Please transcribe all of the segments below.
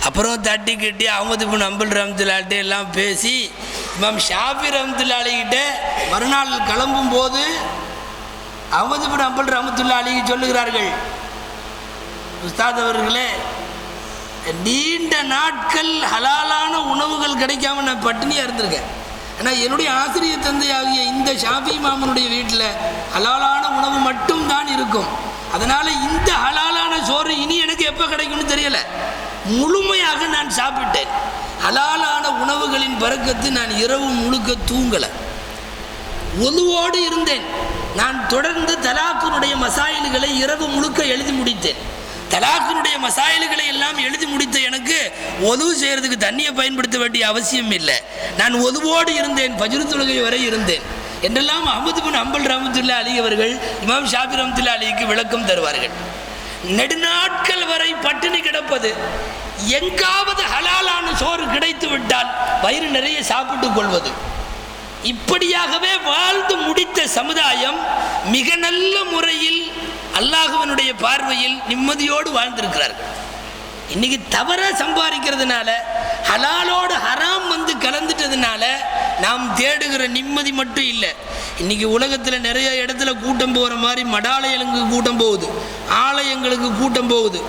அப்புறம் தட்டி கட்டி அஹ்மது பின் ஹம்பல் ரஹ்மத்துல்லாஹி எல்லாம் பேசி இமாம் ஷாஃபி ரஹ்மத்துல்லாஹி அலைஹிட்ட மறுநாள் கிளம்பும் போது அஹ்மது பின் ஹம்பல் ரஹ்மத்துல்லாஹி அலைஹி சொல்லுகிறார்கள், உஸ்தாத் அவர்களே, நீண்ட நாட்கள் ஹலாலான உணவுகள் கிடைக்காம நான் பட்டினியாக இருந்திருக்கேன். ஆனால் என்னுடைய ஆசிரியர் தந்தையாகிய இந்த ஷாஃபி இமாமனுடைய வீட்டில் ஹலாலான உணவு மட்டும்தான் இருக்கும். அதனால் இந்த ஹலாலான சோறு இனி எனக்கு எப்போ கிடைக்கும்னு தெரியலை. முழுமையாக நான் சாப்பிட்டேன். ஹலாலான உணவுகளின் பரக்கத்து நான் இரவு முழுக்க தூங்கலை, ஒதுவோடு இருந்தேன். நான் தொடர்ந்து தலாக்கினுடைய மசாயில்களை இரவு முழுக்க எழுதி முடித்தேன். தலாக்கினுடைய மசாயில்களை எல்லாம் எழுதி முடித்த எனக்கு ஒதுவு செய்கிறதுக்கு தண்ணியை பயன்படுத்த வேண்டிய அவசியம் இல்லை. நான் ஒதுவோடு இருந்தேன், ஃபஜ்ர் தொழுகை வரை இருந்தேன் என்றெல்லாம் அஹ்மது பின் ஹம்பல் ரஹ்மத்துல்லாஹி அலைஹி அவர்கள் இமாம் ஷாஃபி ரஹ்மத்துல்லாஹி அலைஹிக்கு விளக்கம் தருவார்கள். நெடுநாட்கள் வரை பட்டினி கிடப்பது, எங்காவது ஹலாலான சோறு கிடைத்து விட்டால் வயிறு நிறைய சாப்பிட்டு கொள்வது, இப்படியாகவே வாழ்ந்து முடித்த சமுதாயம் மிக நல்ல முறையில் அல்லாஹ்வினுடைய பார்வையில் நிம்மதியோடு வாழ்ந்திருக்கிறார்கள். இன்னைக்கு தவற சம்பாதிக்கிறதுனால, ஹலாலோடு ஹராம் வந்து கலந்துட்டதுனால நாம் தேடுகிற நிம்மதி மட்டும் இல்லை. இன்னைக்கு உலகத்தில் நிறைய இடத்துல கூட்டம் போகிற மாதிரி மடாலயங்களுக்கு கூட்டம் போகுது, ஆலயங்களுக்கு கூட்டம் போகுது,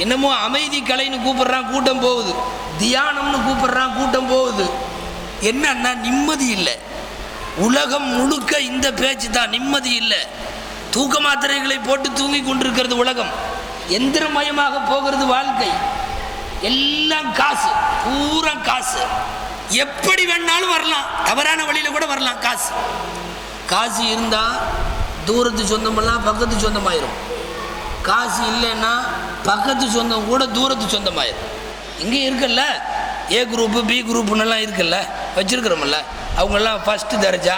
என்னமோ அமைதி கலைன்னு கூப்பிட்றான் கூட்டம் போகுது, தியானம்னு கூப்பிட்றான் கூட்டம் போகுது. என்னன்னா நிம்மதி இல்லை. உலகம் முழுக்க இந்த பேச்சு தான், நிம்மதி இல்லை. தூக்க மாத்திரைகளை போட்டு தூங்கி கொண்டிருக்கிறது உலகம். எந்திரமயமாக போகிறது வாழ்க்கை. எல்லாம் காசு, பூரா காசு. எப்படி வேணாலும் வரலாம், தவறான வழியில் கூட வரலாம். காசு காசு இருந்தால் தூரத்து சொந்தமெல்லாம் பக்கத்து சொந்தமாயிரும். காசு இல்லைன்னா பக்கத்து சொந்தம் கூட தூரத்து சொந்தமாயிரும். இங்கே இருக்குல்ல ஏ குரூப்பு பி குரூப்புன்னெல்லாம் இருக்குல்ல, வச்சுருக்கிறோமில்ல, அவங்கெல்லாம் ஃபஸ்ட்டு தர்ஜா,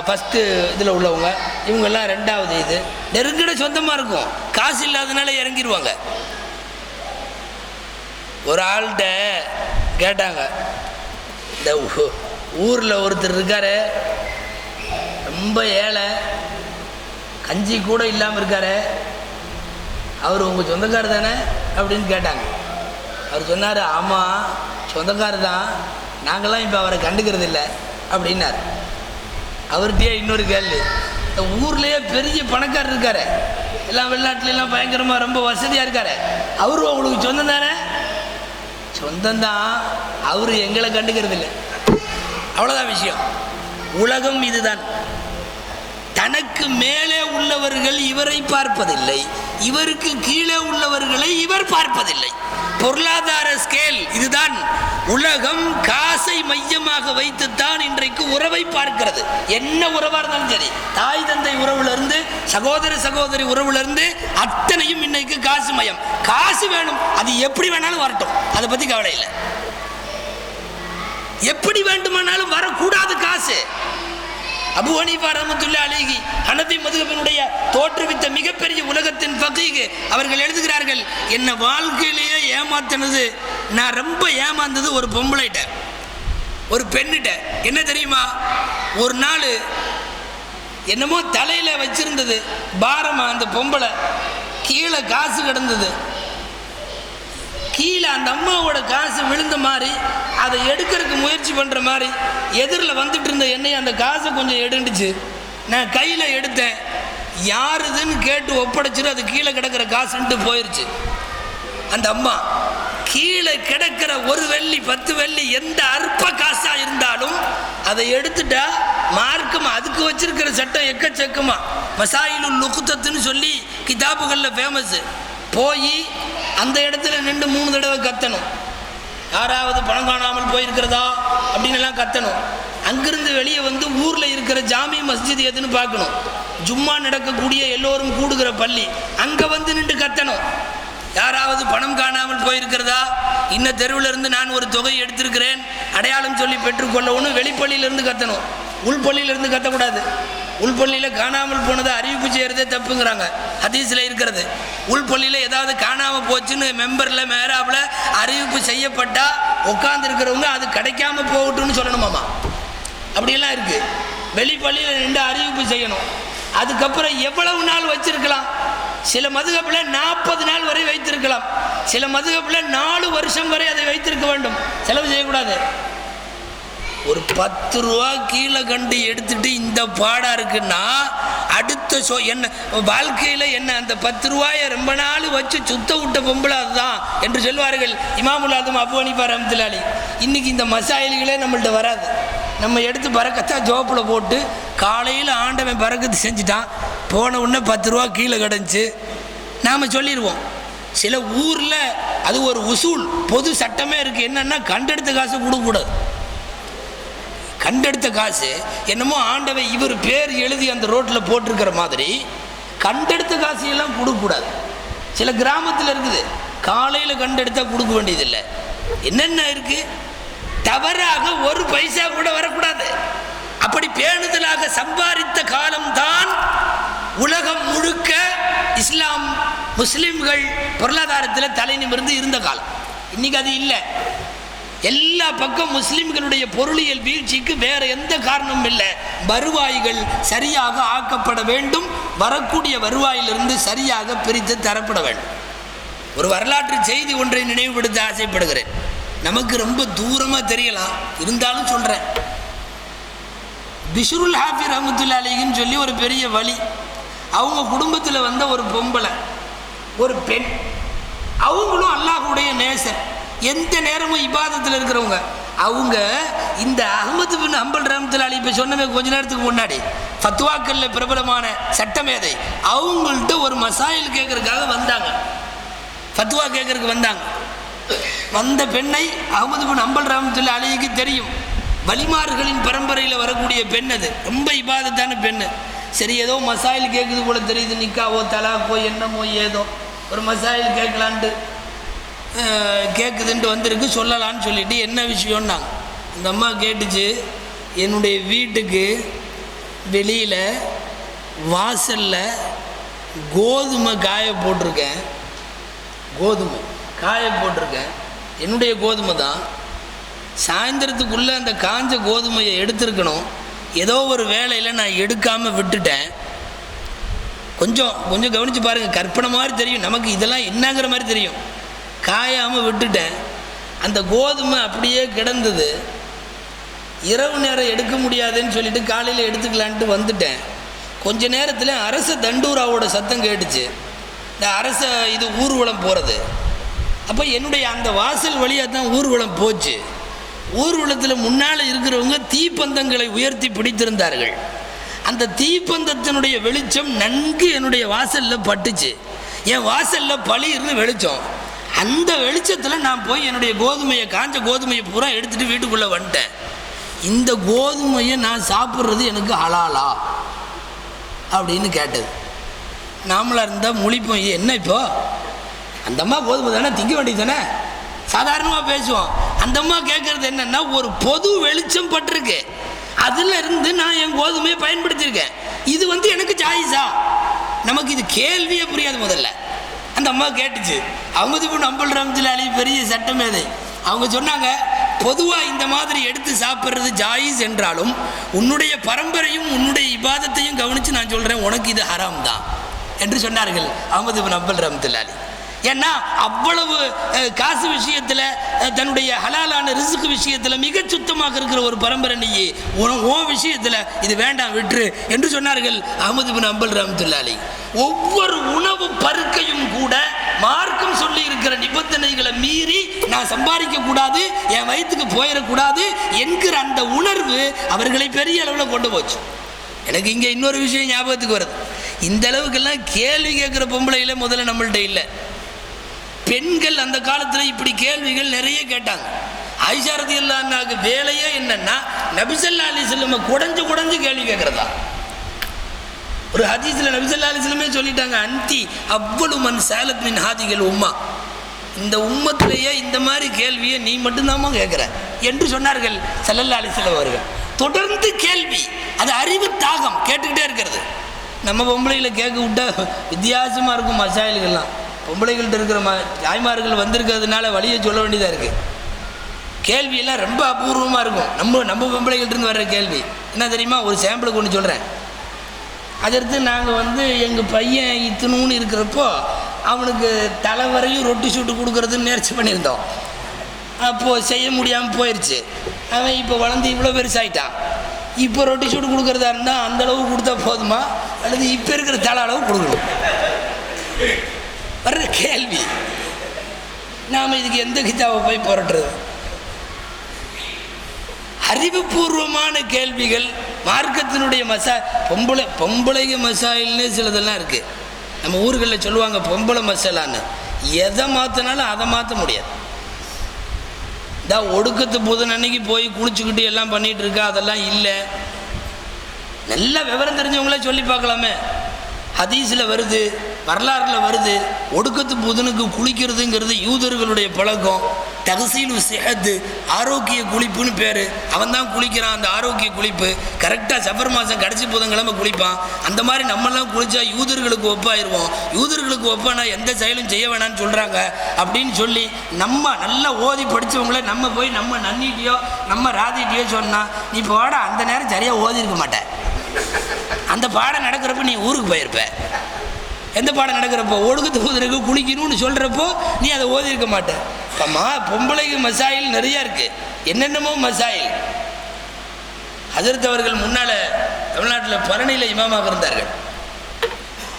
ஃபஸ்ட்டு இதில் உள்ளவங்க, இவங்கெல்லாம் ரெண்டாவது. இது நெருங்கிட சொந்தமாக இருக்கும். காசு இல்லாதனால இறங்கிடுவாங்க. ஒரு ஆள்கிட்ட கேட்டாங்க, இந்த ஊரில் ஒருத்தர் இருக்காரு, ரொம்ப ஏழை, கஞ்சி கூட இல்லாமல் இருக்காரு, அவர் உங்கள் சொந்தக்காரர் தானே அப்படின்னு கேட்டாங்க. அவர் சொன்னார், ஆமாம் சொந்தக்காரர் தான், நாங்கள்லாம் இப்போ அவரை கண்டுக்கிறது இல்லை அப்படின்னார். அவர்கிட்டயே இன்னொரு கேள்வி, இந்த ஊர்லேயே பெரிய பணக்காரர் இருக்காரு, எல்லாம் வெளிநாட்டிலெல்லாம் பயங்கரமாக ரொம்ப வசதியாக இருக்காரு, அவரும் அவங்களுக்கு சொந்தம் தானே? சொந்தம்தான், அவர் எங்களை கண்டுக்கிறது இல்லை. அவ்வளோதான் விஷயம். உலகம் இதுதான். தனக்கு மேலே உள்ளவர்கள் இவரை பார்ப்பதில்லை, இவருக்கு கீழே உள்ளவர்களை இவர் பார்ப்பதில்லை. பொருளாதார ஸ்கேல் இதுதான். உலகம் காசை மையமாக வைத்துத்தான் இன்றைக்கு உறவை பார்க்கிறது. என்ன உறவாக இருந்தாலும் சரி, தாய் தந்தை உறவுலேருந்து சகோதர சகோதரி உறவுலேருந்து அத்தனையும் இன்னைக்கு காசு மயம். காசு வேணும், அது எப்படி வேணாலும் வரட்டும், அதை பற்றி கவலை இல்லை. எப்படி வேண்டுமானாலும் வரக்கூடாது காசு. அபூ ஹனீஃபா ரஹ்மத்துல்லாஹி அலைஹி ஹனஃபி மதுஹபினுடைய தோற்றுவித்த மிகப்பெரிய உலகத்தின் ஃபகீஹ் அவர்கள் எழுதுகிறார்கள், என்ன வாழ்க்கையிலேயே ஏமாத்தினது, நான் ரொம்ப ஏமாந்தது ஒரு பொம்பளைட்ட, ஒரு பெண்ணிட்ட. என்ன தெரியுமா, ஒரு நாள் என்னமோ தலையில் வச்சிருந்தது பாரமா, அந்த பொம்பளை கீழே காசு கிடந்தது, கீழே அந்த அம்மாவோட காசு விழுந்த மாதிரி அதை எடுக்கிறதுக்கு முயற்சி பண்ணுற மாதிரி எதிரில் வந்துட்டு இருந்த என்னை அந்த காசை கொஞ்சம் எடுந்துச்சு. நான் கையில் எடுத்தேன், யாருதுன்னு கேட்டு ஒப்படைச்சிட்டு அது கீழே கிடக்கிற காசுன்ட்டு போயிடுச்சு. அந்த அம்மா கீழே கிடக்கிற 1 வெள்ளி 10 வெள்ளி எந்த அற்ப காசாக இருந்தாலும் அதை எடுத்துட்டா மார்க்கம் அதுக்கு வச்சிருக்கிற சட்டம் எக்கச்சக்கமா. மசாயிலுல் லுக்தத்துன்னு சொல்லி கிதாபுகளில் ஃபேமஸ். போய் அந்த இடத்துல நின்று 3 தடவை கத்தணும், யாராவது பணம் காணாமல் போயிருக்கிறதா அப்படின்னு எல்லாம் கத்தணும். அங்கிருந்து வெளியே வந்து ஊரில் இருக்கிற ஜாமி மஸ்ஜித் எதுன்னு பார்க்கணும், ஜும்மா நடக்கக்கூடிய எல்லோரும் கூடுகிற பள்ளி, அங்கே வந்து நின்று கத்தணும், யாராவது பணம் காணாமல் போயிருக்கிறதா, இன்ன தெருவில் இருந்து நான் ஒரு தொகை எடுத்திருக்கிறேன் அடையாளம் சொல்லி பெற்றுக்கொள்ளவும் வெளிப்பள்ளியிலேருந்து கத்தணும், உள்பள்ளியிலேருந்து கத்தக்கூடாது. உள்பள்ளியில் காணாமல் போனதை அறிவிப்பு செய்கிறதே தப்புங்கிறாங்க, ஹதீஸில் இருக்கிறது. உள்பள்ளியில் ஏதாவது காணாமல் போச்சுன்னு மெம்பரில் மேராவில் அறிவிப்பு செய்யப்பட்டால் உட்காந்துருக்கிறவங்க அது கிடைக்காம போகட்டும்னு சொல்லணுமாம்மா. அப்படியெல்லாம் இருக்குது. வெளிப்பள்ளியில் நின்று அறிவிப்பு செய்யணும். அதுக்கப்புறம் எவ்வளவு நாள் வச்சிருக்கலாம், சில மதுகப்பில் 40 நாள் வரை வைத்திருக்கலாம். சில மதுஹபில் 4 வருஷம் வரை அதை வைத்திருக்க வேண்டும், செலவு செய்யக்கூடாது. ஒரு 10 ரூபா கீழே கண்டு எடுத்துட்டு இந்த பாடா இருக்குன்னா அடுத்த என்ன வாழ்க்கையில் என்ன அந்த 10 ரூபாயை ரொம்ப நாள் வச்சு சுத்த விட்ட பொம்பளை அதுதான் என்று சொல்வார்கள் இமாமுல் ஆதம் அபூ ஹனீஃபா ரஹ்மத்துல்லாஹி. இன்னைக்கு இந்த மசாயில்களே நம்மள்ட்ட வராது. நம்ம எடுத்து பரக்கத்தா ஜோப்பில் போட்டு காலையில் ஆண்டவன் பரக்கத்து செஞ்சுட்டான், போன உடனே 10 ரூபா கீழே கிடந்துச்சு நாம் சொல்லிடுவோம். சில ஊரில் அது ஒரு உசூல் பொது சட்டமே இருக்குது, என்னென்னா கண்டெடுத்த காசு கொடுக்கக்கூடாது. கண்டெடுத்த காசு என்னமோ ஆண்டவன் இவர் பேர் எழுதி அந்த ரோட்டில் போட்டிருக்கிற மாதிரி கண்டெடுத்த காசு எல்லாம் கொடுக்கக்கூடாது. சில கிராமத்தில் இருக்குது, காலையில் கண்டெடுத்தால் கொடுக்க வேண்டியதில்லை. என்னென்ன இருக்குது, தவறாக ஒரு பைசா கூட வரக்கூடாது. அப்படி பேணுதலாக சம்பாதித்த காலம்தான் உலகம் முழுக்க இஸ்லாம் முஸ்லிம்கள் பொருளாதாரத்தில் தலை நிமிர்ந்து இருந்த காலம். இன்னைக்கு அது இல்லை. எல்லா பக்கம் முஸ்லிம்களுடைய பொருளியல் வீழ்ச்சிக்கு வேற எந்த காரணமும் இல்லை. வருவாய்கள் சரியாக ஆக்கப்பட வேண்டும், வரக்கூடிய வருவாயிலிருந்து சரியாக பிரித்து தரப்பட வேண்டும். ஒரு வரலாற்று செய்தி ஒன்றை நினைவுபடுத்த ஆசைப்படுகிறேன். நமக்கு ரொம்ப தூரமாக தெரியலாம், இருந்தாலும் சொல்கிறேன். பிஷ்ருல் ஹாஃபி ரஹ்மத்துல்லாஹி அலைஹின்னு சொல்லி ஒரு பெரிய வழி, அவங்க குடும்பத்தில் வந்த ஒரு பொம்பளை, ஒரு பெண். அவங்களும் அல்லாஹ்வுடைய நேசர், எந்த நேரமும் இபாதத்தில் இருக்கிறவங்க. அவங்க இந்த அஹ்மது பின் ஹம்பல் ரஹ்மத்துல்லாஹி அலைஹி இப்போ சொன்னமே கொஞ்ச நேரத்துக்கு முன்னாடி ஃபத்வாக்கல்ல பிரபலமான சட்டமேதை, அவங்கள்ட்ட ஒரு மசாயில் கேட்கறதுக்காக வந்தாங்க, ஃபத்வா கேட்கறதுக்கு வந்தாங்க. வந்த பெண்ணை அஹ்மது பின் ஹம்பல் ரஹ்மத்துல்லாஹி அலைஹிக்கு தெரியும், வலிமார்களின் பரம்பரையில் வரக்கூடிய பெண், அது ரொம்ப இபாதத்தான பெண். சரி, ஏதோ மசாயில் கேட்குது போல தெரியுது, நிக்காவோ தலாக்கோ என்னமோ ஏதோ ஒரு மசாயில் கேட்கலான்ட்டு கேட்குதுன்ட்டு வந்திருக்கு, சொல்லலான்னு சொல்லிட்டு என்ன விஷயம்னாங்க. இந்த அம்மா கேட்டுச்சு, என்னுடைய வீட்டுக்கு வெளியில் வாசலில் கோதுமை காய போட்டிருக்கேன், கோதுமை காய போட்டிருக்கேன், என்னுடைய கோதுமை தான். சாயந்தரத்துக்குள்ளே அந்த காஞ்ச கோதுமையை எடுத்துருக்கணும், ஏதோ ஒரு வேலையில் நான் எடுக்காமல் விட்டுட்டேன். கொஞ்சம் கொஞ்சம் கவனித்து பாருங்கள், கற்பனை மாதிரி தெரியும் நமக்கு, இதெல்லாம் என்னங்கிற மாதிரி தெரியும். காயாமல் விட்டுட்டேன், அந்த கோதுமை அப்படியே கிடந்தது. இரவு நேரம் எடுக்க முடியாதுன்னு சொல்லிட்டு காலையில் எடுத்துக்கலான்ட்டு வந்துட்டேன். கொஞ்ச நேரத்தில் அரச தண்டூராவோட சத்தம் கேட்டுச்சு. இந்த அரச இது ஊர்வலம் போகிறது. அப்போ என்னுடைய அந்த வாசல் வழியாக தான் ஊர்வலம் போச்சு. ஊர்வலத்தில் முன்னால் இருக்கிறவங்க தீப்பந்தங்களை உயர்த்தி பிடித்திருந்தார்கள். அந்த தீப்பந்தத்தினுடைய வெளிச்சம் நன்கு என்னுடைய வாசலில் பட்டுச்சு. என் வாசலில் பளிர்னு வெளிச்சம். அந்த வெளிச்சத்தில் நான் போய் என்னுடைய கோதுமையை, காஞ்ச கோதுமையை பூரா எடுத்துகிட்டு வீட்டுக்குள்ளே வந்துட்டேன். இந்த கோதுமையை நான் சாப்பிட்றது எனக்கு ஹலாலா அப்படின்னு கேட்டது. நாமளாக இருந்தால் முழிப்போம், என்ன இப்போ அந்த அம்மா கோதுமை தானே திங்க வேண்டியது தானே, சாதாரணமாக பேசுவோம். அந்த அம்மா கேட்குறது என்னென்னா, ஒரு பொது வெளிச்சம் பட்டிருக்கு, அதில் இருந்து நான் என் கோதுமையை பயன்படுத்தியிருக்கேன், இது எனக்கு ஜாயிஸா? நமக்கு இது கேள்வியே புரியாது. முதல்ல அந்த அம்மா கேட்டுச்சு. அஹ்மது பின் ஹம்பல் ரஹ்மத்துல்லாஹி அலைஹி பெரிய சட்டமேதை. அவங்க சொன்னாங்க, பொதுவாக இந்த மாதிரி எடுத்து சாப்பிட்றது ஜாயிஸ் என்றாலும் உன்னுடைய பரம்பரையும் உன்னுடைய இபாதத்தையும் கவனித்து நான் சொல்கிறேன், உனக்கு இது ஹராம் தான் என்று சொன்னார்கள் அஹ்மது பின் ஹம்பல் ரஹ்மத்துல்லாஹி அலைஹி. ஏன்னா அவ்வளவு காசு விஷயத்தில், தன்னுடைய ஹலாலான ரிஸ்க் விஷயத்தில் மிக சுத்தமாக இருக்கிற ஒரு பரம்பரை நீ, உன் விஷயத்தில் இது வேண்டாம் விட்டுரு என்று சொன்னார்கள் அஹ்மது பின் ஹம்பல் ரஹ்மத்துல்லாஹி அலைஹி. ஒவ்வொரு உணவு பருக்கையும் கூட மார்க்கம் சொல்லி இருக்கிற நிபந்தனைகளை மீறி நான் சம்பாதிக்க கூடாது, என் வயிற்றுக்கு போயிடக்கூடாது என்கிற அந்த உணர்வு அவர்களை பெரிய அளவில் கொண்டு போச்சு. எனக்கு இங்கே இன்னொரு விஷயம் ஞாபகத்துக்கு வருது. இந்த அளவுக்கெல்லாம் கேள்வி கேட்குற பொம்பளையில முதல்ல நம்மள்ட்ட இல்லை. பெண்கள் அந்த காலத்தில் இப்படி கேள்விகள் நிறைய கேட்டாங்க. ஆயிஷா ரலியல்லாஹு அன்ஹாவுக்கு வேலையே என்னன்னா, நபி ஸல்லல்லாஹு அலைஹி வஸல்லம் குடஞ்சு கேள்வி கேட்குறதா. ஒரு ஹதீஸில் நபி ஸல்லல்லாஹு அலைஹி வஸல்லம் சொல்லிட்டாங்க, அன்தி அவ்வளவு மன் சாலத் மின் ஹாதிகள் உம்மா, இந்த உம்மத்திலேயே இந்த மாதிரி கேள்வியை நீ மட்டும்தாம்மா கேட்குற என்று சொன்னார்கள் ஸல்லல்லாஹு அலைஹி வஸல்லம் அவர்கள். தொடர்ந்து கேள்வி, அது அறிவு தாகம் கேட்டுக்கிட்டே இருக்கிறது. நம்ம பொம்பளைகளை கேட்க விட்டா வித்தியாசமாக இருக்கும் மசாயில்கள்லாம். பொம்பளைகள்கிட்ட இருக்கிற தாய்மார்கள் வந்திருக்கிறதுனால வழியை சொல்ல வேண்டியதாக இருக்குது. கேள்வியெல்லாம் ரொம்ப அபூர்வமாக இருக்கும். நம்ம பொம்பளைகள்கிட்ட வர்ற கேள்வி என்ன தெரியுமா? ஒரு சாம்பிளுக்கு ஒன்று சொல்கிறேன். அதற்கு நாங்கள் எங்கள் பையன் இத்தனூன்னு இருக்கிறப்போ அவனுக்கு தலைவரையும் ரொட்டி சுட்டு கொடுக்குறதுன்னு முயற்சி பண்ணியிருந்தோம். அப்போது செய்ய முடியாமல் போயிடுச்சு. அவன் இப்போ வளர்ந்து இவ்வளோ பெருசாயிட்டான். இப்போ ரொட்டி சுட்டு கொடுக்குறதா இருந்தால் அந்தளவு கொடுத்தா போதுமா, அல்லது இப்போ இருக்கிற தலை அளவு கொடுக்கணும்? வர்ற கேள்வி. நாம் இதுக்கு எந்த கிதாவை போய் புரட்டுறது? அறிவுபூர்வமான கேள்விகள், மார்க்கத்தினுடைய பொம்பளைங்க மசாயில்னு சிலதெல்லாம் இருக்குது. நம்ம ஊர்களில் சொல்லுவாங்க பொம்பளை மசாலான்னு. எதை மாற்றினாலும் அதை மாற்ற முடியாது. ஒடுக்கத்து புதன் அன்னைக்கு போய் குளிச்சுக்கிட்டு எல்லாம் பண்ணிகிட்டு இருக்கா, அதெல்லாம் இல்லை. நல்ல விவரம் தெரிஞ்சவங்களே சொல்லி பார்க்கலாமே. ஹதீஸில் வருது, வரலாறில் வருது. ஒடுக்கத்து புதனுக்கு குளிக்கிறதுங்கிறது யூதர்களுடைய பழக்கம். தகசீலு சிஹத்து, ஆரோக்கிய குளிப்புன்னு பேர். அவன் தான் குளிக்கிறான். அந்த ஆரோக்கிய குளிப்பு கரெக்டாக சஃபர் மாதம் கடைசி புதன்கிழமை குளிப்பான். அந்த மாதிரி நம்மெல்லாம் குளித்தா யூதர்களுக்கு ஒப்பாயிருவோம். யூதர்களுக்கு ஒப்பானா எந்த செயலும் செய்ய வேணான்னு சொல்கிறாங்க அப்படின்னு சொல்லி நம்ம நல்லா ஓதி படித்தவங்கள நம்ம போய் நம்ம நன்னிட்டியோ நம்ம ராதிட்டியோ சொன்னால், நீ போட அந்த நேரம் சரியாக ஓதி இருக்க மாட்டேன். அந்த பாடம் நடக்கிறப்ப நீ ஊருக்கு போயிருப்ப. எந்த பாடம் நடக்கிறப்போ ஒடுக்கத்து புதனுக்கு குளிக்கணும்னு சொல்கிறப்போ நீ அதை ஓதி இருக்க மாட்டேன். பொம்பளைக்கு மசாயில் நிறையா இருக்குது, என்னென்னமோ மசாயில். ஹஜ்ரத் அவர்கள் முன்னால் தமிழ்நாட்டில் பழனியில் இமாமாக இருந்தார்கள்.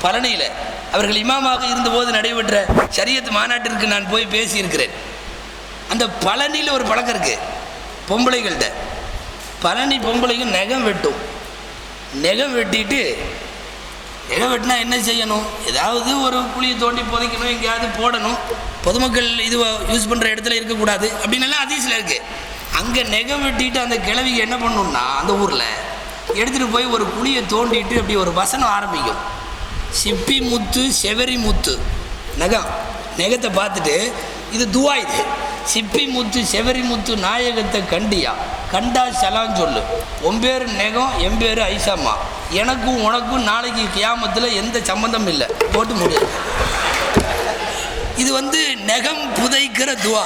பழனியில் அவர்கள் இமாமாக இருந்தபோது நடைபெற்ற ஷரியத் மாநாட்டிற்கு நான் போய் பேசியிருக்கிறேன். அந்த பழனியில் ஒரு பழக்கம் இருக்குது பொம்பளைகள்கிட்ட. பழனி பொம்பளைக்கு நகம் வெட்டும். நகம் வெட்டிட்டு, நகம் வெட்டினா என்ன செய்யணும்? ஏதாவது ஒரு குழியை தோண்டி புதைக்கணும், எங்கேயாவது போடணும், பொதுமக்கள் இது யூஸ் பண்ணுற இடத்துல இருக்கக்கூடாது அப்படின்னெல்லாம் ஹதீஸில் இருக்குது. அங்கே நகம் வெட்டிட்டு அந்த கிழவிக்கு என்ன பண்ணணும்னா, அந்த ஊரில் எடுத்துகிட்டு போய் ஒரு குழியை தோண்டிட்டு அப்படி ஒரு வசனம் ஆரம்பிக்கும். சிப்பி முத்து செவரி முத்து. நகத்தை பார்த்துட்டு இது துவா. இது சிப்பி முத்து செவரி முத்து நாயகத்தை கண்டியா, கண்டா சலான்னு சொல்லு. உன் பேர் நெகம், என் பேர் ஐசாமா. எனக்கும் உனக்கும் நாளைக்கு கியாமத்தில் எந்த சம்மந்தம் இல்லை, போட்டு முடியாது. இது நெகம் புதைக்கிற துவா.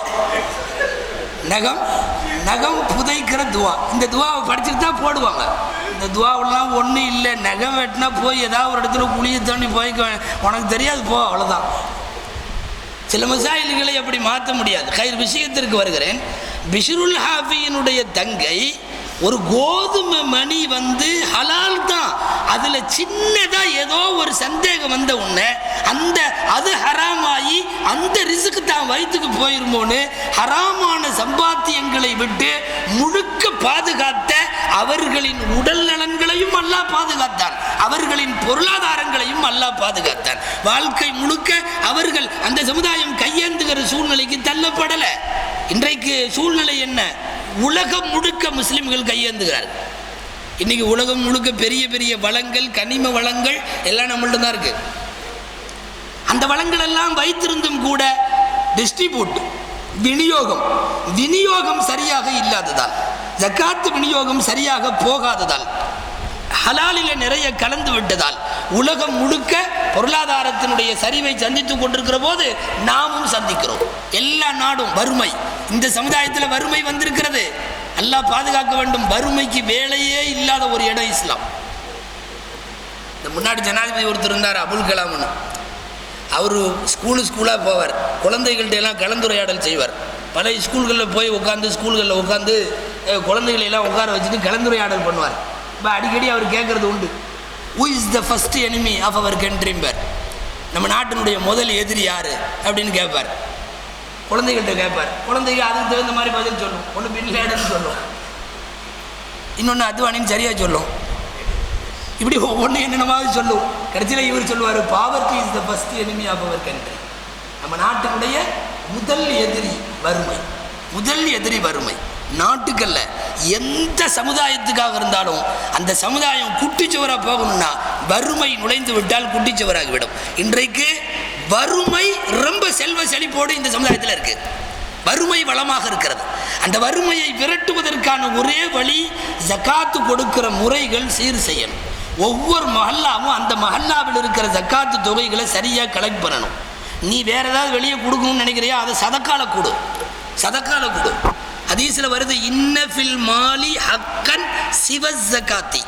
நகம் புதைக்கிற துவா. இந்த துவாவை படிச்சுட்டு தான் போடுவாங்க. இந்த துவாவெல்லாம் ஒன்றும் இல்லை. நகம் வெட்டினா போய் ஏதாவது ஒரு இடத்துல குழியை தோண்டி போய்க்க, உனக்கு தெரியாது போ, அவ்வளோதான். சில மசாயில்களை அப்படி மாற்ற முடியாது. கயிறு விஷயத்திற்கு வருகிறேன். பிஷ்ருல் ஹாஃபியினுடைய தங்கை ஒரு கோதுமை மணி ஹலால் தான். அதில் சின்னதாக ஏதோ ஒரு சந்தேகம் வந்த உடனே அது ஹராமாயி அந்த ரிஸ்க்கு தான் வயிற்றுக்கு போயிருமோன்னு ஹராமான சம்பாத்தியங்களை விட்டு முழுக்க பாதுகாத்த அவர்களின் உடல் நலன்களையும் அல்லாஹ் பாதுகாத்தான், அவர்களின் பொருளாதாரங்களையும் அல்லாஹ் பாதுகாத்தான். வாழ்க்கை முழுக்க அவர்கள் அந்த சமுதாயம் கையேந்துகிற சூழ்நிலைக்கு தள்ளப்படலை. இன்றைக்கு சூழ்நிலை என்ன? உலகம் முழுக்க முஸ்லிம்கள் கையேந்துகிறார்கள். இன்னைக்கு உலகம் முழுக்க பெரிய பெரிய வளங்கள், கனிம வளங்கள் எல்லாம் நம்மள்ட்ட தான் இருக்கு. அந்த வளங்கள் எல்லாம் வைத்திருந்தும் கூட டிஸ்ட்ரிபியூட், விநியோகம் சரியாக இல்லாததால், ஜக்காத்து விநியோகம் சரியாக போகாததால், ஹலாலில நிறைய கலந்து விட்டதால் உலகம் முழுக்க பொருளாதாரத்தினுடைய சரிவை சந்தித்துக் கொண்டிருக்கிற போது நாமும் சந்திக்கிறோம். எல்லா நாடும் வறுமை. இந்த சமுதாயத்தில் வறுமை வந்திருக்கிறது. அல்லாஹ் பாதுகாக்க வேண்டும். வறுமைக்கு வேலையே இல்லாத ஒரு இடம் இஸ்லாம். இந்த முன்னாடி ஜனாதிபதி ஒருத்தர் இருந்தார், அபுல் கலாம்னு. அவர் ஸ்கூலாக போவார், குழந்தைகள்கிட்ட எல்லாம் கலந்துரையாடல் செய்வார். பல ஸ்கூல்களில் போய் ஸ்கூல்களில் உட்காந்து குழந்தைகளை எல்லாம் உட்கார வச்சுட்டு கலந்துரையாடல் பண்ணுவார். இப்போ அடிக்கடி அவர் கேட்குறது உண்டு, who is the first enemy of our country, நம்ம நாட்டினுடைய முதல் எதிரி யார் அப்படின்னு கேட்பார். குழந்தைகள்கிட்ட கேட்பார். குழந்தைங்க அதுக்கு தகுந்த மாதிரி பதில் சொல்லும். ஒன்று பின் லேடன்னு சொல்லும், இன்னொன்று அத்வானின்னு சரியாக சொல்லும். இப்படி ஒவ்வொன்று என்னென்னமாவது சொல்லும். கடைசியில் இவர் சொல்லுவார், poverty is the first enemy of our country. நம்ம நாட்டினுடைய முதல் எதிரி வறுமை. முதல் எதிரி வறுமை. நாட்டுக்கல்ல, எந்த சமுதாயத்துக்காக இருந்தாலும் அந்த சமுதாயம் குட்டிச்சுவராக போகணும்னா வறுமை நுழைந்து விட்டால் குட்டிச்சுவராகிவிடும். இன்றைக்கு வறுமை ரொம்ப செல்வ செழிப்போடு இந்த சமுதாயத்தில் இருக்கு. வறுமை வளமாக இருக்கிறது. அந்த வறுமையை விரட்டுவதற்கான ஒரே வழி ஜக்காத்து கொடுக்கிற முறைகள் சீர் செய்யணும். ஒவ்வொரு மஹல்லாவும் அந்த மஹல்லாவில் இருக்கிற ஜக்காத்து தொகைகளை சரியாக கலெக்ட் பண்ணணும். நீ வேற ஏதாவது வெளியே கொடுக்கணும்னு நினைக்கிறியா, அதை சதக்கால கொடு. ஹதீஸில் வருது, இன்னஃபில் மாலி ஹக்கன் சிவ ஜக்காத்தி,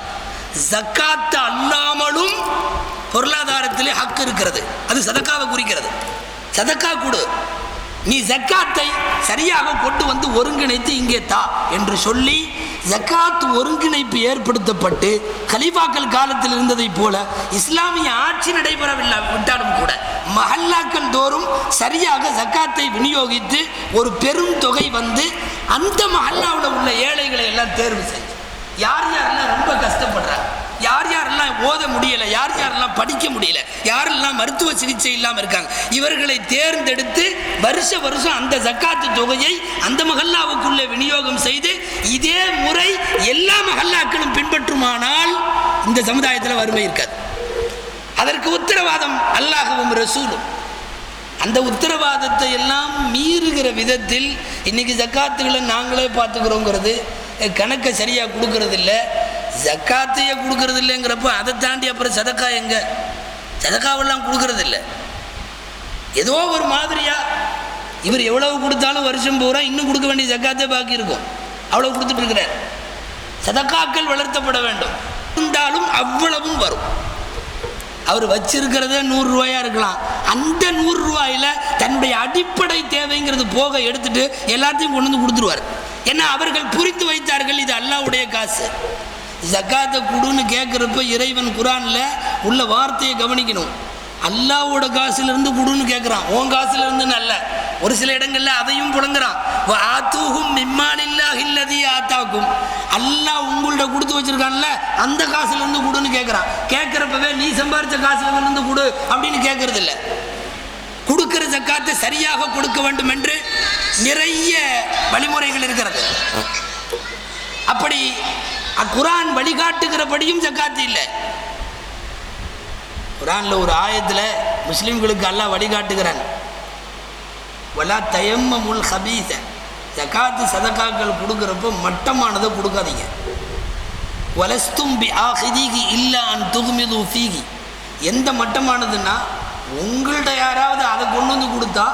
ஜக்காத்து அல்லாமலும் பொருளாதாரத்திலே ஹக் இருக்கிறது, அது சதக்காவை குறிக்கிறது. சதக்கா கொடு, நீ ஜக்காத்தை சரியாக கொண்டு வந்து ஒருங்கிணைத்து இங்கே தா என்று சொல்லி ஜக்காத் ஒருங்கிணைப்பு ஏற்படுத்தப்பட்டு கலீஃபாக்கள் காலத்தில் இருந்ததை போல இஸ்லாமிய ஆட்சி நடைபெறவில்லை விட்டாலும் கூட மஹல்லாக்கள் தோறும் சரியாக ஜக்காத்தை விநியோகித்து ஒரு பெரும் தொகை வந்து அந்த மஹல்லாவில் உள்ள ஏழைகளை எல்லாம் தேர்வு செஞ்சு யார் யாரெல்லாம் ரொம்ப கஷ்டப்படுறாங்க, யார் யாரெல்லாம் ஓத முடியலை, யார் யாரெல்லாம் படிக்க முடியல, யாரெல்லாம் மருத்துவ சிகிச்சை இல்லாமல் இருக்காங்க, இவர்களை தேர்ந்தெடுத்து வருஷம் அந்த ஜக்காத்து தொகையை அந்த மஹல்லாவுக்குள்ளே விநியோகம் செய்து இதே முறை எல்லா மஹல்லாக்களும் பின்பற்றுமானால் இந்த சமுதாயத்தில் வறுமை இருக்காது. அதற்கு உத்தரவாதம் அல்லாஹ்வும் ரசூலும். அந்த உத்தரவாதத்தை எல்லாம் மீறுகிற விதத்தில் இன்னைக்கு ஜக்காத்துகளை நாங்களே பார்த்துக்கிறோங்கிறது, கணக்கை சரியாக கொடுக்கறது இல்லை, ஜக்காத்தையே கொடுக்கறது இல்லைங்கிறப்ப அதை தாண்டி அப்புறம் சதக்கா எங்க? சதக்காவெல்லாம் கொடுக்கறது இல்லை. ஏதோ ஒரு மாதிரியா இவர் எவ்வளவு கொடுத்தாலும் வருஷம் பூரா இன்னும் கொடுக்க வேண்டிய ஜக்காத்தே பாக்கி இருக்கும், அவ்வளவு கொடுத்துட்டு இருக்கிறார். சதக்காக்கள் வளர்த்தப்பட வேண்டும், இருந்தாலும் அவ்வளவும் வரும். அவர் வச்சிருக்கிறதே 100 ரூபாயா இருக்கலாம், அந்த 100 ரூபாயில தன்னுடைய அடிப்படை தேவைங்கிறது போக எடுத்துட்டு எல்லாத்தையும் கொண்டு வந்து கொடுத்துருவார். ஏன்னா அவர்கள் புரிந்து வைத்தார்கள் இது அல்லாஹ்வுடைய காசு. ஜக்காத்தை கொடுன்னு கேட்குறப்ப இறைவன் குரான்ல உள்ள வார்த்தையை கவனிக்கணும். அல்லாஹ்வோட காசுலேருந்து கொடுன்னு கேட்குறான், உன் காசுலேருந்து அல்ல. ஒரு சில இடங்கள்ல அதையும் புலங்குறான். அல்லாஹ் உங்கள்ட்ட கொடுத்து வச்சிருக்கான்ல அந்த காசுலேருந்து கொடுன்னு கேட்குறான். கேட்குறப்பவே நீ சம்பாரிச்ச காசுலேருந்து கொடு அப்படின்னு கேட்கறது இல்லை. கொடுக்கிற ஜக்காத்தை சரியாக கொடுக்க வேண்டும் என்று நிறைய வழிமுறைகள் இருக்கிறது. அப்படி குரான் வழிகாட்டுகிறபடியும் ஜக்காத்து இல்லை. குரான்ல ஒரு ஆயத்தில் முஸ்லிம்களுக்கு அல்லாஹ் வழிகாட்டுகிறான், வலா தயம்மமுல் ஹபீஸ, ஜக்காத்து சதக்காக்கள் கொடுக்குறப்போ மட்டமானதை கொடுக்காதீங்க. வலஸ்தும் பி ஆஹிதிகி இல்லா அன் துஹ்மிது ஃபீகி, எந்த மட்டமானதுன்னா உங்கள்கிட்ட யாராவது அதை கொண்டு வந்து கொடுத்தா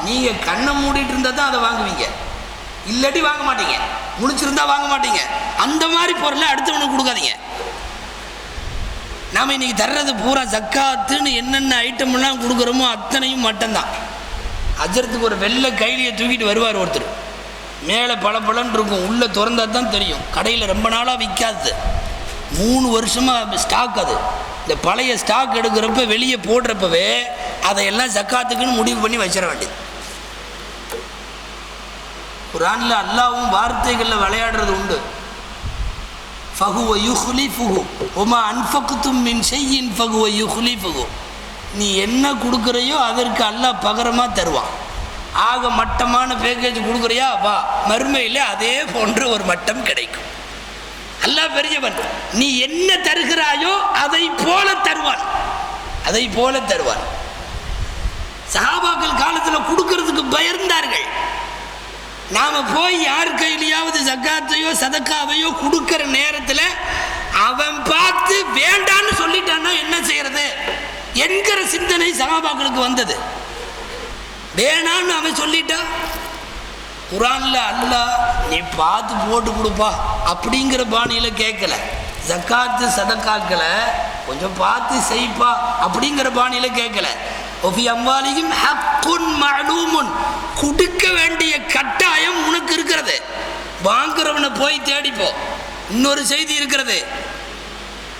நீங்கள் கண்ணை மூடிட்டு இருந்தால் தான் அதை வாங்குவீங்க, இல்லாட்டி வாங்க மாட்டீங்க, முடிச்சிருந்தா வாங்க மாட்டீங்க. அந்த மாதிரி பொருளை அடுத்தவனுக்கு கொடுக்காதீங்க. நாம் இன்னைக்கு தர்றது பூரா ஜக்காத்துன்னு என்னென்ன ஐட்டம்லாம் கொடுக்குறோமோ அத்தனையும் மட்டும்தான். அஜரத்துக்கு ஒரு வெள்ளை கைலியை தூக்கிட்டு வருவார் ஒருத்தர், மேலே பளபளன்னு இருக்கும், உள்ளே திறந்தா தான் தெரியும். கடையில் ரொம்ப நாளாக விற்காது, 3 வருஷமாக ஸ்டாக். அது இந்த பழைய ஸ்டாக் எடுக்கிறப்ப வெளியே போடுறப்பவே அதையெல்லாம் ஜக்காத்துக்குன்னு முடிவு பண்ணி வச்சிட வேண்டியது. குர்ஆன்ல அல்லாஹ்வும் வார்த்தைகளில் விளையாடுறது உண்டு. ஃபஹுவ யுஹ்லிஃபுஹு வமா அன்ஃபக்தும் மின் ஷைஇன் ஃபஹுவ யுஹ்லிஃபுஹு, நீ என்ன கொடுக்குறையோ அதற்கு அல்லாஹ் பகரமாக தருவான். ஆக மட்டமான பேக்கேஜ் கொடுக்குறியா வா, மறுமையில் அதே போன்ற ஒரு மட்டம் கிடைக்கும். அல்லாஹ் பெரியவன், நீ என்ன தருகிறாயோ அதை போல தருவான், அதை போல தருவான். சஹாபாக்கள் காலத்தில் கொடுக்கறதுக்கு பயந்தார்கள். நாம போய் யார் கையிலையாவது ஜக்காத்தையோ சதக்காவையோ கொடுக்கிற நேரத்தில் அவன் பார்த்து வேண்டான்னு சொல்லிட்டான்னா என்ன செய்யறது என்கிற சிந்தனை சஹாபாக்களுக்கு வந்தது. வேணான்னு அவன் சொல்லிட்டான். குர்ஆன்ல அல்லாஹ் நீ பார்த்து போட்டு கொடுப்பா அப்படிங்கிற பாணியில் கேட்கல, ஜக்காத்து சதக்காக்களை கொஞ்சம் பார்த்து செய்ப்பா அப்படிங்கிற பாணியில் கேட்கல. ஒஃபி அம்வாலிஹிம் ஹக்குன் மஅலூமுன், கொடுக்க வேண்டிய கட்டாயம் உனக்கு இருக்கிறது, வாங்குறவனை போய் தேடிப்போ. இன்னொரு செய்தி இருக்கிறது,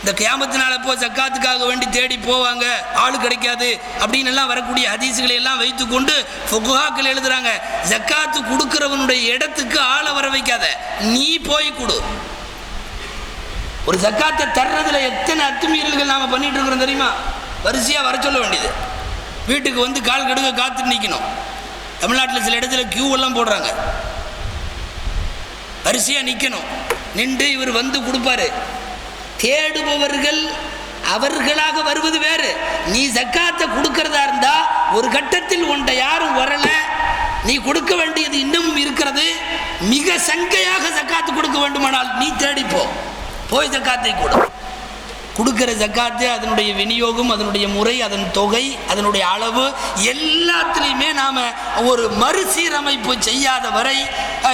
இந்த கியாமத்தினால போ ஜக்காத்துக்காக வேண்டி தேடி போவாங்க, ஆள் கிடைக்காது அப்படின்னு எல்லாம் வரக்கூடிய ஹதீஸ்களை எல்லாம் வைத்து கொண்டு ஃபுகஹாக்கள் எழுதுறாங்க, ஜக்காத்து கொடுக்கிறவனுடைய இடத்துக்கு ஆளை வர வைக்காத, நீ போய் கொடு. ஒரு ஜக்காத்தை தர்றதுல எத்தனை அத்துமீறல்கள் நாம பண்ணிட்டு இருக்கிறோம் தெரியுமா? வரிசையா வர சொல்ல வேண்டியது, வீட்டுக்கு வந்து கால் கடுக்க காத்து நிற்கணும். தமிழ்நாட்டில் சில இடத்துல கியூ எல்லாம் போடுறாங்க, வரிசையா நிற்கணும், நின்று இவர் வந்து கொடுப்பாரு. தேடுபவர்கள் அவர்களாக வருவது வேறு. நீ ஜக்காத்தை கொடுக்கறதா இருந்தா ஒரு கட்டத்தில் உன்ட யாரும் வரல, நீ கொடுக்க வேண்டியது இன்னமும் இருக்கிறது, மிக சங்கையாக ஜக்காத்து கொடுக்க வேண்டுமானால் நீ தேடிப்போ, போய் ஜக்காத்தை கொடு. கொடுக்கிற ஜக்காத்து, அதனுடைய விநியோகம், அதனுடைய முறை, அதன் தொகை, அதனுடைய அளவு எல்லாத்துலேயுமே நாம் ஒரு மறுசீரமைப்பு செய்யாத வரை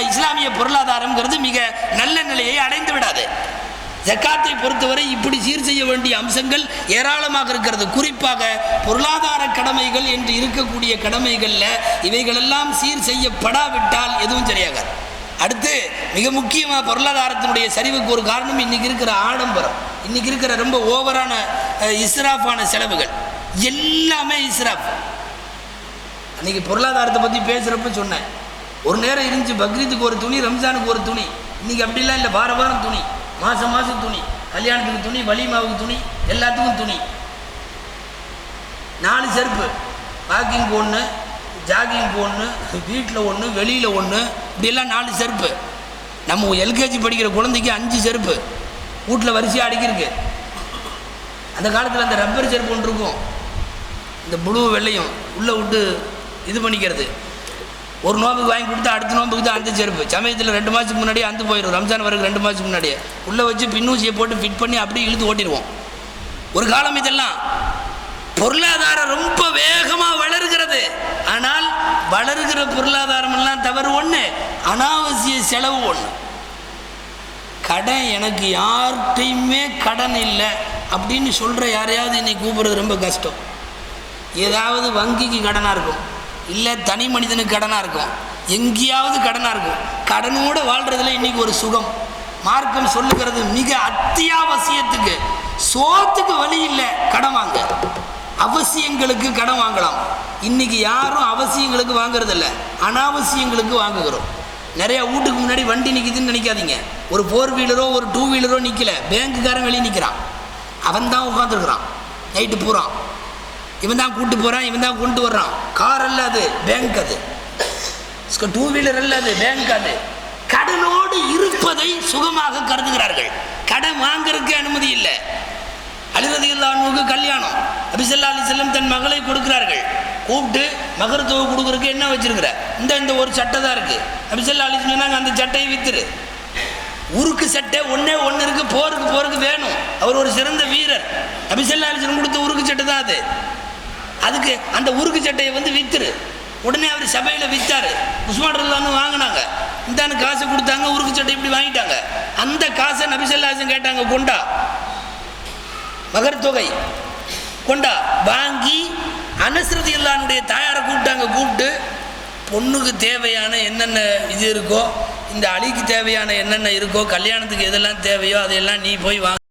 இஸ்லாமிய பொருளாதாரங்கிறது மிக நல்ல நிலையை அடைந்து விடாது. ஜக்காத்தை பொறுத்தவரை இப்படி சீர் செய்ய வேண்டிய அம்சங்கள் ஏராளமாக இருக்கிறது. குறிப்பாக பொருளாதார கடமைகள் என்று இருக்கக்கூடிய கடமைகளில் இவைகளெல்லாம் சீர் செய்யப்படாவிட்டால் எதுவும் சரியாகாது. அடுத்து மிக முக்கியமாக பொருளாதாரத்தினுடைய சரிவுக்கு ஒரு காரணம் இன்றைக்கி இருக்கிற ஆடம்பரம், இன்றைக்கி இருக்கிற ரொம்ப ஓவரான இஸ்ராஃபான செலவுகள், எல்லாமே இஸ்ராஃப். அன்றைக்கி பொருளாதாரத்தை பற்றி பேசுகிறப்ப சொன்னேன், ஒரு நேரம் இருந்துச்சு பக்ரீத்துக்கு ஒரு துணி, ரம்ஜானுக்கு ஒரு துணி. இன்றைக்கி அப்படிலாம் இல்லை, வாரம் துணி, மாதம் துணி, கல்யாணத்துக்கு துணி, வலிமாவுக்கு துணி, எல்லாத்துக்கும் துணி. 4 செருப்பு, வாக்கிங் ஒன்று, ஜாகிங் ஒன்று, வீட்டில் ஒன்று, வெளியில் ஒன்று, இப்படியெல்லாம் 4 செருப்பு. நம்ம எல்கேஜி படிக்கிற குழந்தைக்கு 5 செருப்பு வீட்டில் வரிசையாக அடிக்கிருக்கு. அந்த காலத்தில் அந்த ரப்பர் செருப்பு ஒன்று இருக்கும், இந்த ப்ளூ வெள்ளையும் உள்ளே விட்டு இது பண்ணிக்கிறது. ஒரு நோம்புக்கு வாங்கி கொடுத்தா அடுத்த நோம்புக்கு தான் அந்த செருப்பு. சமயத்தில் 2 மாதத்துக்கு முன்னாடியே அந்த போயிடும், ரம்ஜான் வரைக்கும் 2 மாதத்துக்கு முன்னாடியே உள்ளே வச்சு பின்னூசியை போட்டு ஃபிட் பண்ணி அப்படியே இழுத்து ஓட்டிடுவோம். ஒரு காலம் இதெல்லாம். பொருளாதாரம் ரொம்ப வேகமாக வளர்கிறது. ஆனால் வளர்கிற பொருளாதாரம் எல்லாம் தவறு ஒன்று, அனாவசிய செலவு ஒன்று. கடன், எனக்கு யார்கிட்டையுமே கடன் இல்லை அப்படின்னு சொல்கிற யாரையாவது இன்னைக்கு கூப்பிட்றது ரொம்ப கஷ்டம். ஏதாவது வங்கிக்கு கடனாக இருக்கும், இல்லை தனி மனிதனுக்கு கடனாக இருக்கும், எங்கேயாவது கடனாக இருக்கும். கடனோடு வாழ்கிறதுல இன்றைக்கி ஒரு சுகம். மார்க்கம் சொல்லுகிறது, மிக அத்தியாவசியத்துக்கு சோத்துக்கு வழி இல்லை கடன் வாங்க, அவசியங்களுக்கு கடன் வாங்கலாம். இன்றைக்கி யாரும் அவசியங்களுக்கு வாங்குறதில்ல, அனாவசியங்களுக்கு வாங்குகிறோம். நிறையா வீட்டுக்கு முன்னாடி வண்டி நிற்கிதுன்னு நினைக்காதீங்க. ஒரு 4 வீலரோ ஒரு 2 வீலரோ நிற்கல, பேங்குக்காரன் வெளியே நிற்கிறான், அவன் தான் உட்காந்துருக்குறான் நைட்டு பூரா. இவன் தான் கூப்பிட்டு போகிறான், இவன் தான் கொண்டு வர்றான். கார் அல்ல அது, பேங்க். அது 2 வீலர் அல்ல அது, பேங்க். அது கடனோடு இருப்பதை சுகமாக கருதுகிறார்கள். கடன் வாங்கறதுக்கு அனுமதி இல்லை. அலி ரலியல்லாஹு அன்ஹுவுக்கு கல்யாணம், நபி ஸல்லல்லாஹு அலைஹி வஸல்லம் தன் மகளை கொடுக்குறார்கள். கூப்பிட்டு மகர் தொகை கொடுக்குறதுக்கு என்ன வச்சிருக்கிற, இந்த ஒரு சட்டை தான் இருக்குது. நபி ஸல்லல்லாஹு அலைஹி வஸல்லம் சொன்னாங்க, அந்த சட்டையை வித்துரு. உருக்கு சட்டை ஒன்று இருக்குது, போருக்கு வேணும். அவர் ஒரு சிறந்த வீரர். நபி ஸல்லல்லாஹு அலைஹி வஸல்லம் கொடுத்த உருக்கு சட்டை தான் அது. அதுக்கு அந்த உருக்கு சட்டையை வித்துரு. உடனே அவர் சபையில் விற்றார். உஸ்மான் ரலியல்லாஹு அன்ஹு வாங்கினாங்க, இந்தான்னு காசை கொடுத்தாங்க, உருக்கு சட்டை இப்படி வாங்கிட்டாங்க. அந்த காசை நபி ஸல்லல்லாஹு அலைஹி வஸல்லம் கேட்டாங்க, கொண்டா மகர் தொகை கொண்டா. வாங்கி அனஸ் ரலியல்லாஹு அன்ஹுடைய தாயாரை கூப்பிட்டு பொண்ணுக்கு தேவையான என்னென்ன இது இருக்கோ, இந்த அலிக்கு தேவையான என்னென்ன இருக்கோ, கல்யாணத்துக்கு எதெல்லாம் தேவையோ அதையெல்லாம் நீ போய் வாங்க.